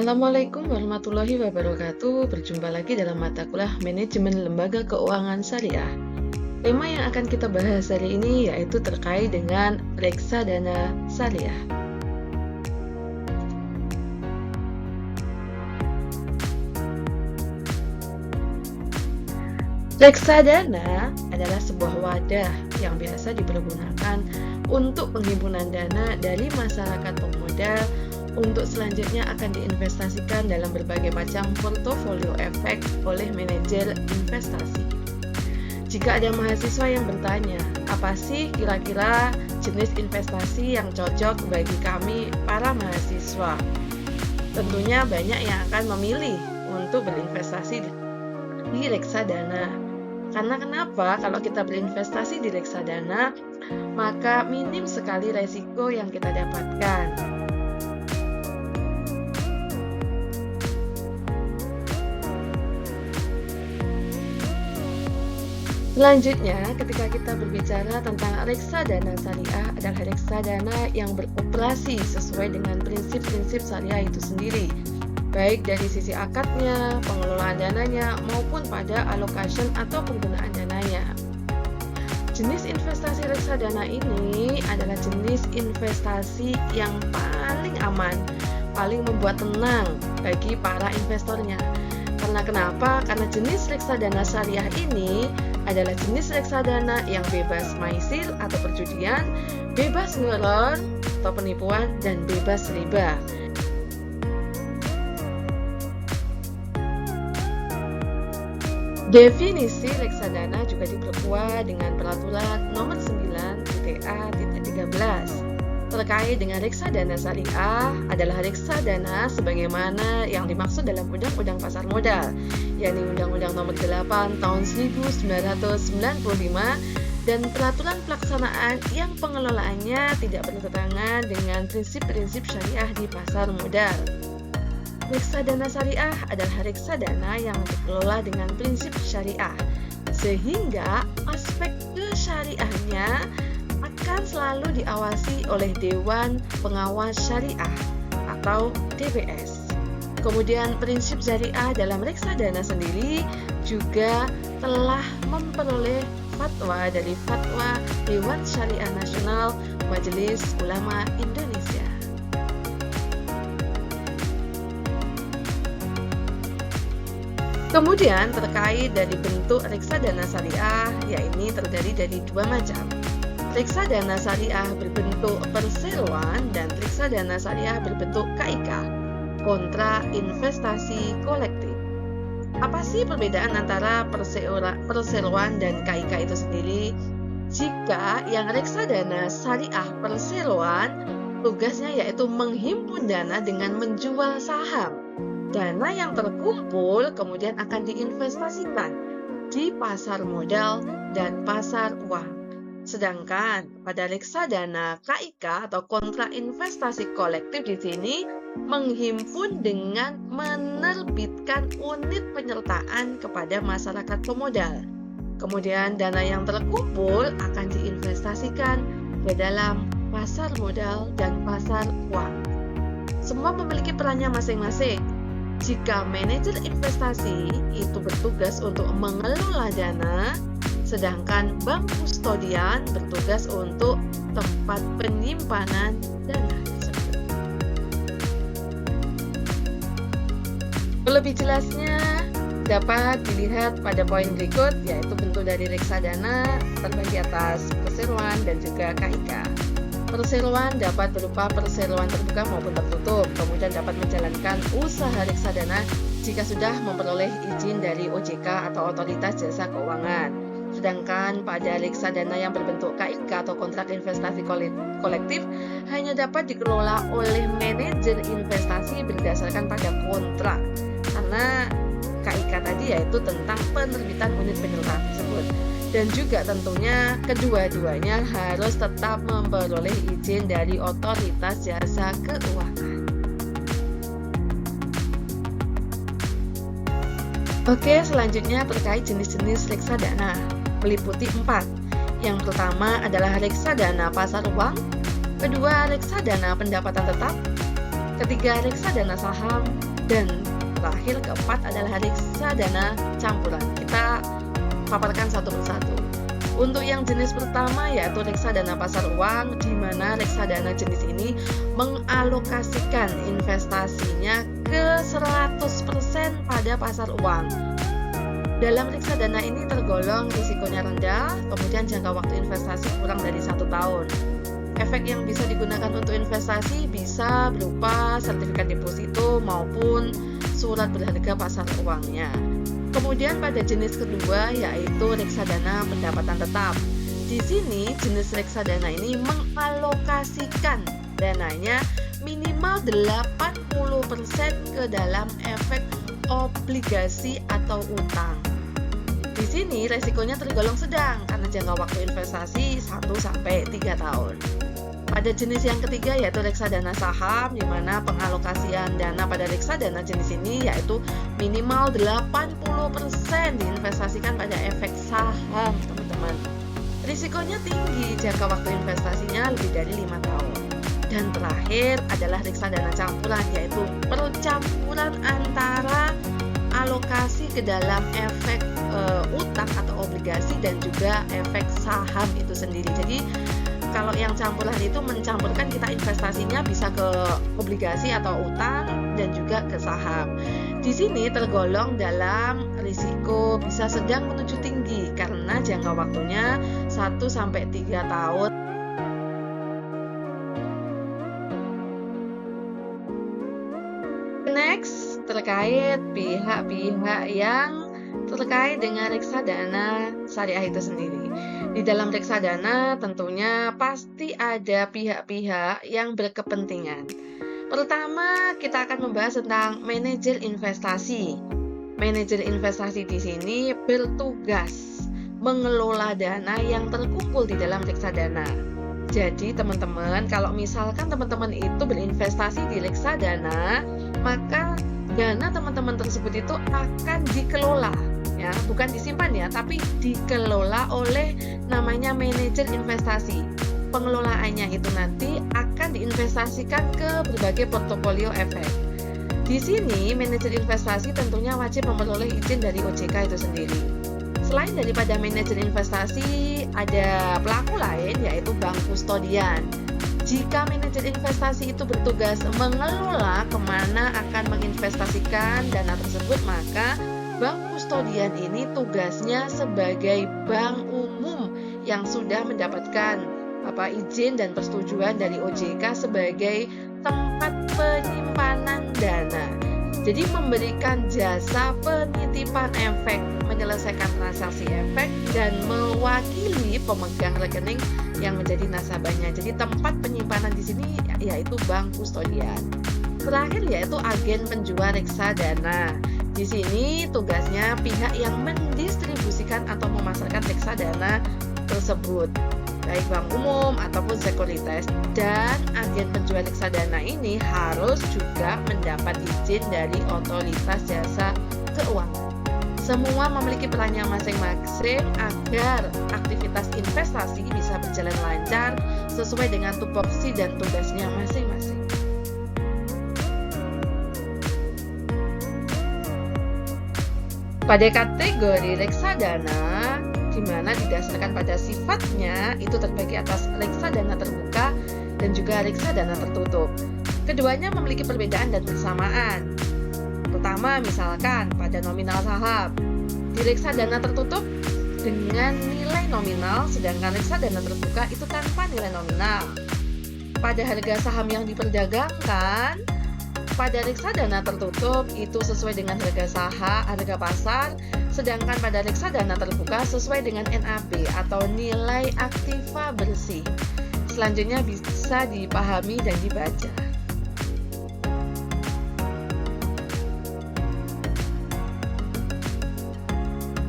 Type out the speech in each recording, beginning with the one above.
Assalamualaikum warahmatullahi wabarakatuh. Berjumpa lagi dalam mata kuliah Manajemen Lembaga Keuangan Syariah. Tema yang akan kita bahas hari ini yaitu terkait dengan reksadana syariah. Reksadana adalah sebuah wadah yang biasa dipergunakan untuk penghimpunan dana dari masyarakat pemodal untuk selanjutnya akan diinvestasikan dalam berbagai macam portofolio efek oleh manajer investasi. Jika ada mahasiswa yang bertanya, apa sih kira-kira jenis investasi yang cocok bagi kami para mahasiswa? Tentunya banyak yang akan memilih untuk berinvestasi di reksadana. Karena kenapa? Kalau kita berinvestasi di reksadana, maka minim sekali resiko yang kita dapatkan. Selanjutnya, ketika kita berbicara tentang reksadana syariah adalah reksadana yang beroperasi sesuai dengan prinsip-prinsip syariah itu sendiri, baik dari sisi akadnya, pengelolaan dananya, maupun pada allocation atau penggunaan dananya. Jenis investasi reksadana ini adalah jenis investasi yang paling aman, paling membuat tenang bagi para investornya. Karena kenapa? Karena jenis reksadana syariah ini adalah jenis reksadana yang bebas maisir atau perjudian, bebas ngeron atau penipuan, dan bebas riba. Definisi reksadana juga diperkuat dengan Peraturan Nomor 9/A-13 terkait dengan reksadana syariah adalah reksadana sebagaimana yang dimaksud dalam Undang-Undang Pasar Modal, yakni Undang-Undang Nomor 8 Tahun 1995 dan peraturan pelaksanaan yang pengelolaannya tidak bertentangan dengan prinsip-prinsip syariah di pasar modal. Reksadana syariah adalah reksadana yang dikelola dengan prinsip syariah, sehingga aspek kesyariahnya akan selalu diawasi oleh Dewan Pengawas Syariah atau DPS. Kemudian prinsip syariah dalam reksadana sendiri juga telah memperoleh fatwa dari Fatwa Dewan Syariah Nasional Majelis Ulama Indonesia. Kemudian terkait dari bentuk reksadana syariah, yaitu terdiri dari dua macam. Reksadana syariah berbentuk perseroan dan reksadana syariah berbentuk KIK, kontra investasi kolektif. Apa sih perbedaan antara perseroan dan KIK itu sendiri? Jika yang reksadana syariah perseroan, tugasnya yaitu menghimpun dana dengan menjual saham. Dana yang terkumpul kemudian akan diinvestasikan di pasar modal dan pasar uang. Sedangkan pada reksadana KIK atau kontra investasi kolektif di sini menghimpun dengan menerbitkan unit penyertaan kepada masyarakat pemodal. Kemudian dana yang terkumpul akan diinvestasikan ke dalam pasar modal dan pasar uang. Semua memiliki perannya masing-masing. Jika manajer investasi itu bertugas untuk mengelola dana, sedangkan bank kustodian bertugas untuk tempat penyimpanan dana tersebut. Lebih jelasnya dapat dilihat pada poin berikut, yaitu bentuk dari reksadana terbagi atas perseroan dan juga KIK. Perseroan dapat berupa perseroan terbuka maupun tertutup, kemudian dapat menjalankan usaha reksadana jika sudah memperoleh izin dari OJK atau Otoritas Jasa Keuangan. Sedangkan pada reksadana yang berbentuk KIK atau kontrak investasi kolektif hanya dapat dikelola oleh manajer investasi berdasarkan pada kontrak. Karena KIK tadi yaitu tentang penerbitan unit penyertaan tersebut. Dan juga tentunya kedua-duanya harus tetap memperoleh izin dari Otoritas Jasa Keuangan. Oke, selanjutnya terkait jenis-jenis reksadana. Meliputi 4. Yang pertama adalah reksadana pasar uang, kedua reksadana pendapatan tetap, ketiga reksadana saham, dan terakhir keempat adalah reksadana campuran. Kita paparkan satu persatu. Untuk yang jenis pertama yaitu reksadana pasar uang, di mana reksadana jenis ini mengalokasikan investasinya ke 100% pada pasar uang. Dalam reksadana ini tergolong risikonya rendah, kemudian jangka waktu investasi kurang dari 1 tahun. Efek yang bisa digunakan untuk investasi bisa berupa sertifikat deposito maupun surat berharga pasar uangnya. Kemudian pada jenis kedua yaitu reksadana pendapatan tetap. Di sini jenis reksadana ini mengalokasikan dananya minimal 80% ke dalam efek obligasi atau utang. Di sini resikonya tergolong sedang karena jangka waktu investasi 1-3 tahun. Pada jenis yang ketiga yaitu reksadana saham, di mana pengalokasian dana pada reksadana jenis ini yaitu minimal 80% diinvestasikan pada efek saham, teman-teman. Risikonya tinggi, jangka waktu investasinya lebih dari 5 tahun. Dan terakhir adalah reksadana campuran, yaitu percampuran antara alokasi ke dalam efek utang atau obligasi dan juga efek saham itu sendiri. Jadi kalau yang campuran itu mencampurkan, kita investasinya bisa ke obligasi atau utang dan juga ke saham. Di sini tergolong dalam risiko bisa sedang menuju tinggi karena jangka waktunya 1-3 tahun. Next, terkait pihak-pihak yang terkait dengan reksadana syariah itu sendiri. Di dalam reksadana tentunya pasti ada pihak-pihak yang berkepentingan. Pertama, kita akan membahas tentang manajer investasi. Manajer investasi di sini bertugas mengelola dana yang terkumpul di dalam reksadana. Jadi teman-teman, kalau misalkan teman-teman itu berinvestasi di reksadana, maka dana teman-teman tersebut itu akan dikelola, ya, bukan disimpan ya, tapi dikelola oleh namanya manajer investasi. Pengelolaannya itu nanti akan diinvestasikan ke berbagai portofolio efek. Di sini manajer investasi tentunya wajib memperoleh izin dari OJK itu sendiri. Selain daripada manajer investasi, ada pelaku lain yaitu bank kustodian. Jika manajer investasi itu bertugas mengelola kemana akan menginvestasikan dana tersebut, maka bank kustodian ini tugasnya sebagai bank umum yang sudah mendapatkan izin dan persetujuan dari OJK sebagai tempat penyimpanan dana. Jadi memberikan jasa penitipan efek, menyelesaikan transaksi efek, dan mewakili pemegang rekening yang menjadi nasabahnya. Jadi tempat penyimpanan di sini yaitu bank kustodian. Terakhir yaitu agen penjual reksadana. Di sini tugasnya pihak yang mendistribusikan atau memasarkan reksadana tersebut, baik bank umum ataupun sekuritas. Dan agen penjual reksadana ini harus juga mendapat izin dari otoritas jasa keuangan. Semua memiliki perannya masing-masing agar aktivitas investasi bisa berjalan lancar sesuai dengan tupoksi dan tugasnya masing-masing. Pada kategori reksadana, di mana didasarkan pada sifatnya itu terbagi atas reksadana terbuka dan juga reksadana tertutup. Keduanya memiliki perbedaan dan persamaan. Pertama, misalkan pada nominal saham, di reksadana tertutup dengan nilai nominal, sedangkan reksadana terbuka itu tanpa nilai nominal. Pada harga saham yang diperdagangkan, pada reksadana tertutup itu sesuai dengan harga pasar, sedangkan pada reksadana terbuka sesuai dengan NAB atau nilai aktiva bersih. Selanjutnya bisa dipahami dan dibaca.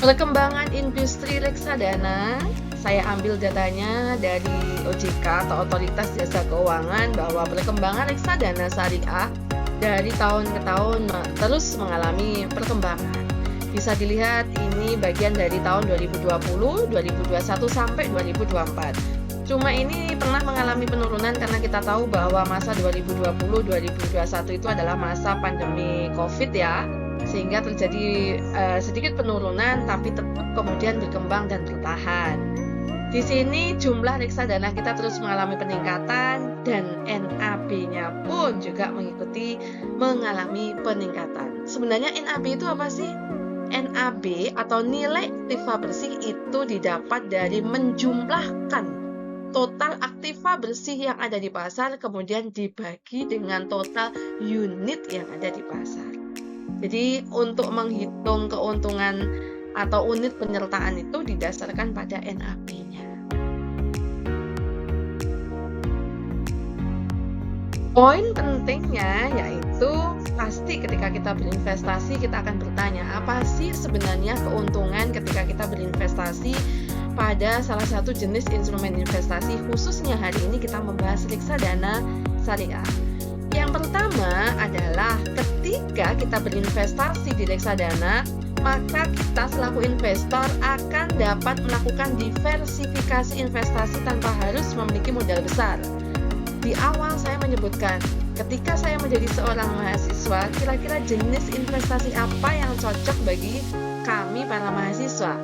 Perkembangan industri reksadana, saya ambil datanya dari OJK atau Otoritas Jasa Keuangan bahwa perkembangan reksadana syariah dari tahun ke tahun terus mengalami perkembangan. Bisa dilihat ini bagian dari tahun 2020, 2021 sampai 2024. Cuma ini pernah mengalami penurunan karena kita tahu bahwa masa 2020-2021 itu adalah masa pandemi COVID ya, sehingga terjadi sedikit penurunan tapi tetap kemudian berkembang dan bertahan. Di sini jumlah reksadana kita terus mengalami peningkatan dan NAB-nya pun juga mengikuti mengalami peningkatan. Sebenarnya NAB itu apa sih? NAB atau nilai aktiva bersih itu didapat dari menjumlahkan total aktiva bersih yang ada di pasar kemudian dibagi dengan total unit yang ada di pasar. Jadi untuk menghitung keuntungan atau unit penyertaan itu didasarkan pada NAB-nya. Poin pentingnya yaitu pasti ketika kita berinvestasi kita akan bertanya apa sih sebenarnya keuntungan ketika kita berinvestasi pada salah satu jenis instrumen investasi, khususnya hari ini kita membahas reksadana syariah. Yang pertama adalah ketika kita berinvestasi di reksadana, maka kita selaku investor akan dapat melakukan diversifikasi investasi tanpa harus memiliki modal besar. Di awal saya menyebutkan, ketika saya menjadi seorang mahasiswa, kira-kira jenis investasi apa yang cocok bagi kami para mahasiswa?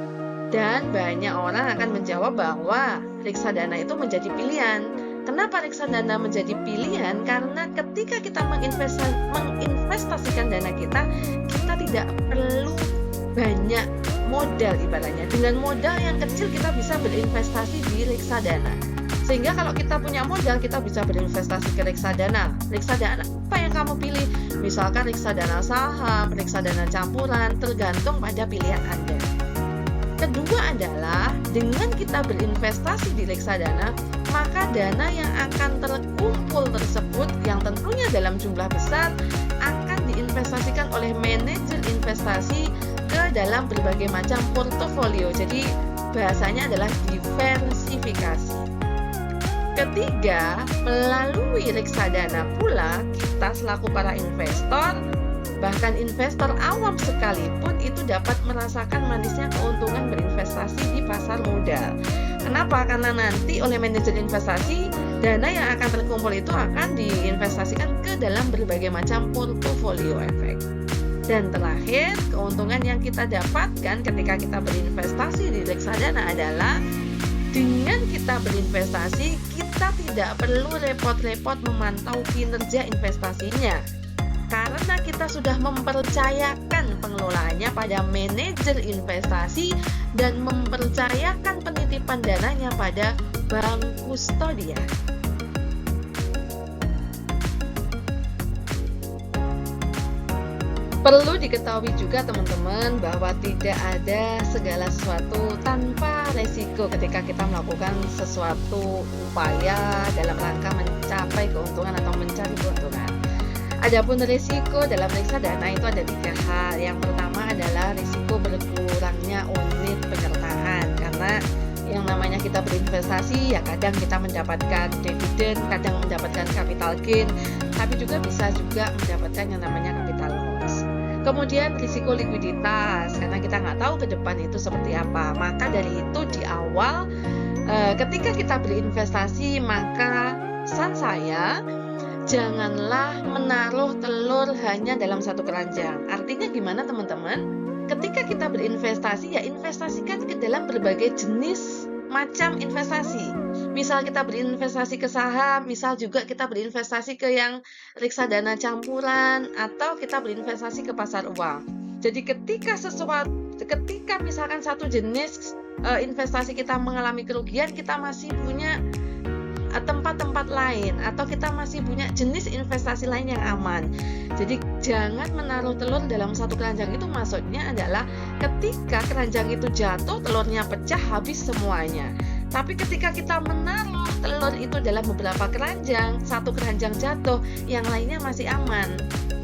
Dan banyak orang akan menjawab bahwa reksadana itu menjadi pilihan. Kenapa reksadana menjadi pilihan? Karena ketika kita menginvestasikan dana kita tidak perlu banyak modal ibaratnya. Dengan modal yang kecil kita bisa berinvestasi di reksadana. Sehingga kalau kita punya modal, kita bisa berinvestasi ke reksadana. Reksadana apa yang kamu pilih? Misalkan reksadana saham, reksadana campuran, tergantung pada pilihan Anda. Kedua adalah dengan kita berinvestasi di reksadana, maka dana yang akan terkumpul tersebut yang tentunya dalam jumlah besar akan diinvestasikan oleh manajer investasi ke dalam berbagai macam portofolio. Jadi bahasanya adalah diversifikasi. Ketiga, melalui reksadana pula kita selaku para investor, bahkan investor awam sekalipun itu dapat merasakan manisnya keuntungan berinvestasi di pasar modal. Kenapa? Karena nanti oleh manajer investasi, dana yang akan terkumpul itu akan diinvestasikan ke dalam berbagai macam portofolio efek. Dan terakhir, keuntungan yang kita dapatkan ketika kita berinvestasi di reksadana adalah dengan kita berinvestasi, kita tidak perlu repot-repot memantau kinerja investasinya. Karena kita sudah mempercayakan pengelolaannya pada manajer investasi dan mempercayakan penitipan dananya pada bank kustodia. Perlu diketahui juga teman-teman bahwa tidak ada segala sesuatu tanpa resiko ketika kita melakukan sesuatu upaya dalam rangka mencapai keuntungan atau mencari keuntungan. Adapun risiko dalam reksadana itu ada 3 hal. Yang pertama adalah risiko berkurangnya unit penyertaan, karena yang namanya kita berinvestasi ya kadang kita mendapatkan dividen, kadang mendapatkan capital gain, tapi juga bisa mendapatkan yang namanya capital loss. Kemudian risiko likuiditas, karena kita nggak tahu ke depan itu seperti apa. Maka dari itu di awal ketika kita berinvestasi, maka pesan saya janganlah menaruh telur hanya dalam satu keranjang. Artinya gimana teman-teman? Ketika kita berinvestasi, ya investasikan ke dalam berbagai jenis macam investasi. Misal kita berinvestasi ke saham, misal juga kita berinvestasi ke yang reksadana campuran, atau kita berinvestasi ke pasar uang. Jadi ketika misalkan satu jenis investasi kita mengalami kerugian, kita masih punya tempat-tempat lain, atau kita masih punya jenis investasi lain yang aman. Jadi jangan menaruh telur dalam satu keranjang. Itu maksudnya adalah ketika keranjang itu jatuh, telurnya pecah, habis semuanya. Tapi ketika kita menaruh telur itu dalam beberapa keranjang, satu keranjang jatuh, yang lainnya masih aman.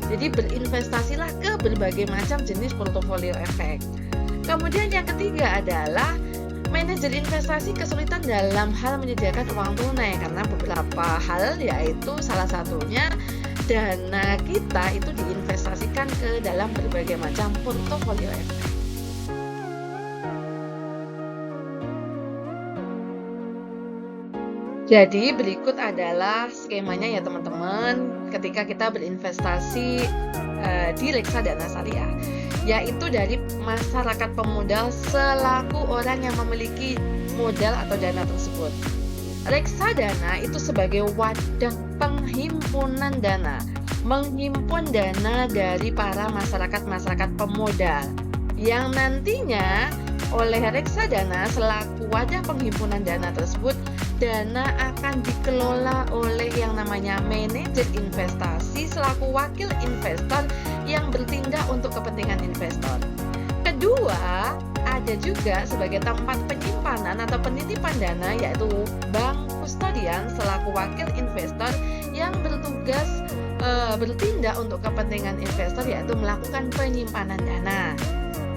Jadi berinvestasilah ke berbagai macam jenis portofolio efek. Kemudian yang ketiga adalah manajer investasi kesulitan dalam hal menyediakan uang tunai karena beberapa hal, yaitu salah satunya dana kita itu diinvestasikan ke dalam berbagai macam portofolio efek. Jadi berikut adalah skemanya ya teman-teman ketika kita berinvestasi di reksadana syariah, yaitu dari masyarakat pemodal selaku orang yang memiliki modal atau dana tersebut. Reksadana itu sebagai wadah penghimpunan dana, menghimpun dana dari para masyarakat pemodal yang nantinya oleh reksadana selaku wadah penghimpunan dana tersebut, dana akan dikelola oleh yang namanya manajer investasi selaku wakil investor yang bertindak untuk kepentingan investor. Kedua, ada juga sebagai tempat penyimpanan atau penitipan dana, yaitu bank kustodian selaku wakil investor yang bertugas bertindak untuk kepentingan investor, yaitu melakukan penyimpanan dana.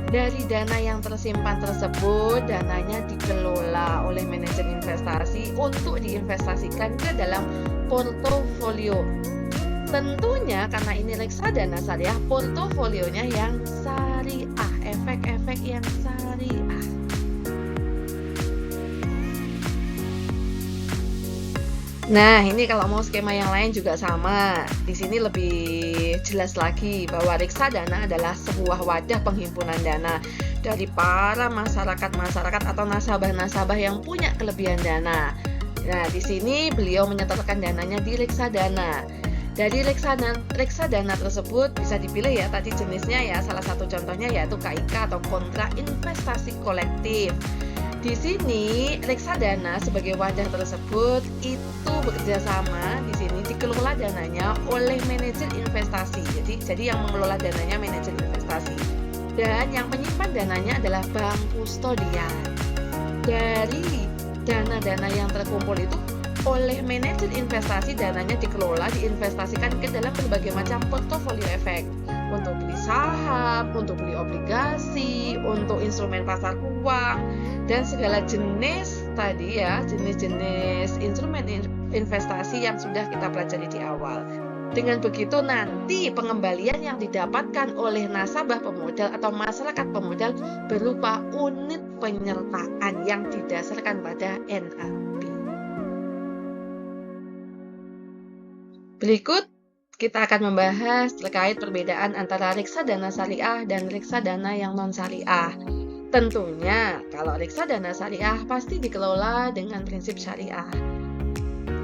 Dari dana yang tersimpan tersebut, dananya dikelola oleh manajer investasi untuk diinvestasikan ke dalam portofolio. Tentunya karena ini reksadana syariah, portofolionya yang syariah, efek-efek yang syariah. Nah, ini kalau mau skema yang lain juga sama. Di sini lebih jelas lagi bahwa reksadana adalah sebuah wadah penghimpunan dana dari para masyarakat atau nasabah-nasabah yang punya kelebihan dana. Nah, di sini beliau menyetorkan dananya di reksadana. Dari reksadana tersebut bisa dipilih ya tadi jenisnya ya. Salah satu contohnya yaitu KIK atau kontrak investasi kolektif. Di sini reksadana sebagai wadah tersebut itu bekerja sama, di sini dikelola dananya oleh manajer investasi. Jadi yang mengelola dananya manajer investasi. Dan yang menyimpan dananya adalah bank kustodian. Dari dana-dana yang terkumpul itu oleh manajer investasi, dananya dikelola diinvestasikan ke dalam berbagai macam portofolio efek. Untuk beli saham, untuk beli obligasi, untuk instrumen pasar uang, dan segala jenis tadi ya, jenis-jenis instrumen investasi yang sudah kita pelajari di awal. Dengan begitu nanti pengembalian yang didapatkan oleh nasabah pemodal atau masyarakat pemodal berupa unit penyertaan yang didasarkan pada NAB. Berikut kita akan membahas terkait perbedaan antara reksadana syariah dan reksadana yang non-syariah. Tentunya kalau reksadana syariah pasti dikelola dengan prinsip syariah.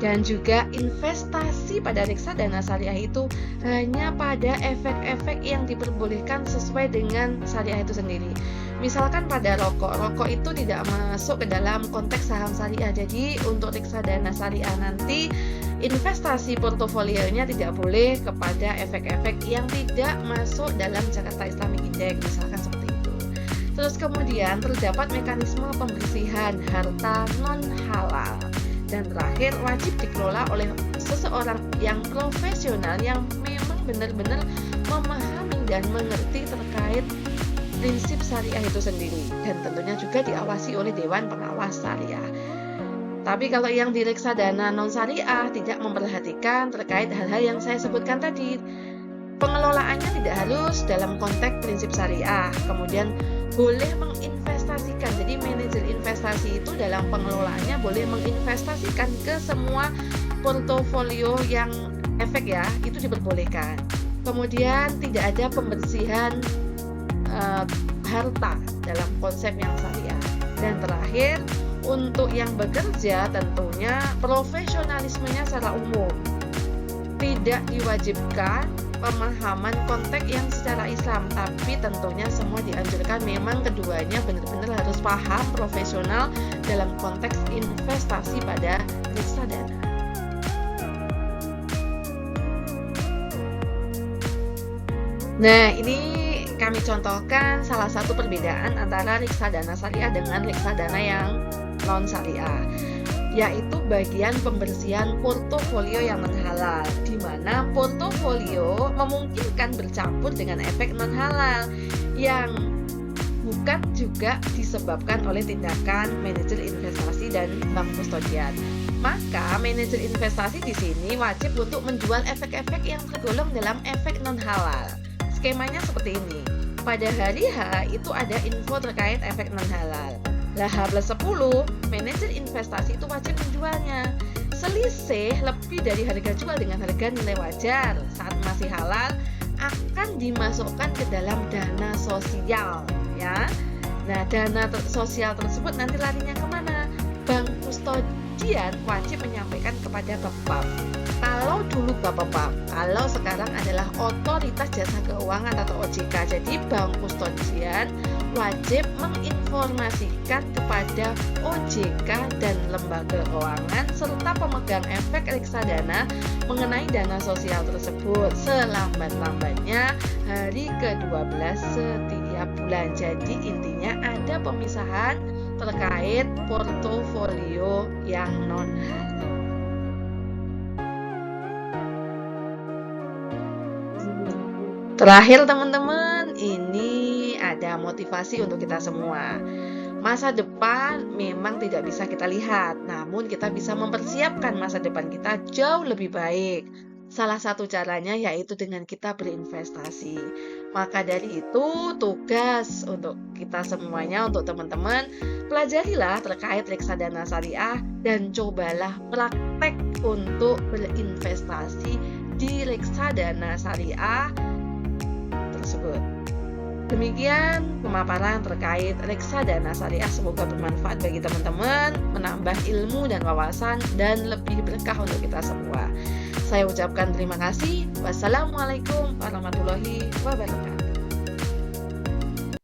Dan juga investasi pada reksadana syariah itu hanya pada efek-efek yang diperbolehkan sesuai dengan syariah itu sendiri. Misalkan pada rokok itu tidak masuk ke dalam konteks saham syariah. Jadi untuk reksadana syariah nanti investasi portofolionya tidak boleh kepada efek-efek yang tidak masuk dalam Jakarta Islamic Index, misalkan seperti itu. Terus kemudian terdapat mekanisme pembersihan harta non-halal. Dan terakhir, wajib dikelola oleh seseorang yang profesional yang memang benar-benar memahami dan mengerti terkait prinsip syariah itu sendiri. Dan tentunya juga diawasi oleh Dewan Pengawas Syariah. Tapi kalau yang di reksadana non-syariah tidak memperhatikan terkait hal-hal yang saya sebutkan tadi. Pengelolaannya tidak harus dalam konteks prinsip syariah. Kemudian boleh menginvestasikan. Jadi manajer investasi itu dalam pengelolaannya boleh menginvestasikan ke semua portofolio yang efek ya, itu diperbolehkan. Kemudian tidak ada pembersihan harta dalam konsep yang syariah. Dan terakhir, untuk yang bekerja tentunya profesionalismenya secara umum. Tidak diwajibkan pemahaman konteks yang secara Islam, tapi tentunya semua dianjurkan memang keduanya benar-benar harus paham profesional dalam konteks investasi pada reksadana. Nah, ini kami contohkan salah satu perbedaan antara reksadana syariah dengan reksadana yang non-syariah, yaitu bagian pembersihan portofolio yang non-halal, di mana portofolio memungkinkan bercampur dengan efek non-halal yang bukan juga disebabkan oleh tindakan manajer investasi dan bank kustodian. Maka manajer investasi di sini wajib untuk menjual efek-efek yang tergolong dalam efek non-halal. Skemanya seperti ini. Pada hari H itu ada info terkait efek non-halal. H+10, manajer investasi itu wajib menjualnya. Selisih lebih dari harga jual dengan harga nilai wajar saat masih halal akan dimasukkan ke dalam dana sosial, ya. Nah, dana sosial tersebut nanti larinya kemana? Bank kustodian wajib menyampaikan kepada Bapepam. Kalau dulu Bapepam, kalau sekarang adalah Otoritas Jasa Keuangan atau OJK. Jadi Bank Kustodian wajib menginformasikan kepada OJK dan lembaga keuangan serta pemegang efek reksadana mengenai dana sosial tersebut selambat-lambatnya hari ke-12 setiap bulan. Jadi intinya ada pemisahan terkait portofolio yang non-halal. Terakhir teman-teman, ini ada motivasi untuk kita semua. Masa depan memang tidak bisa kita lihat, namun kita bisa mempersiapkan masa depan kita jauh lebih baik. Salah satu caranya yaitu dengan kita berinvestasi. Maka dari itu, tugas untuk kita semuanya, untuk teman-teman, pelajarilah terkait reksadana syariah dan cobalah praktek untuk berinvestasi di reksadana syariah tersebut. Demikian pemaparan terkait reksadana syariah, semoga bermanfaat bagi teman-teman, menambah ilmu dan wawasan, dan lebih berkah untuk kita semua. Saya ucapkan terima kasih. Wassalamualaikum warahmatullahi wabarakatuh.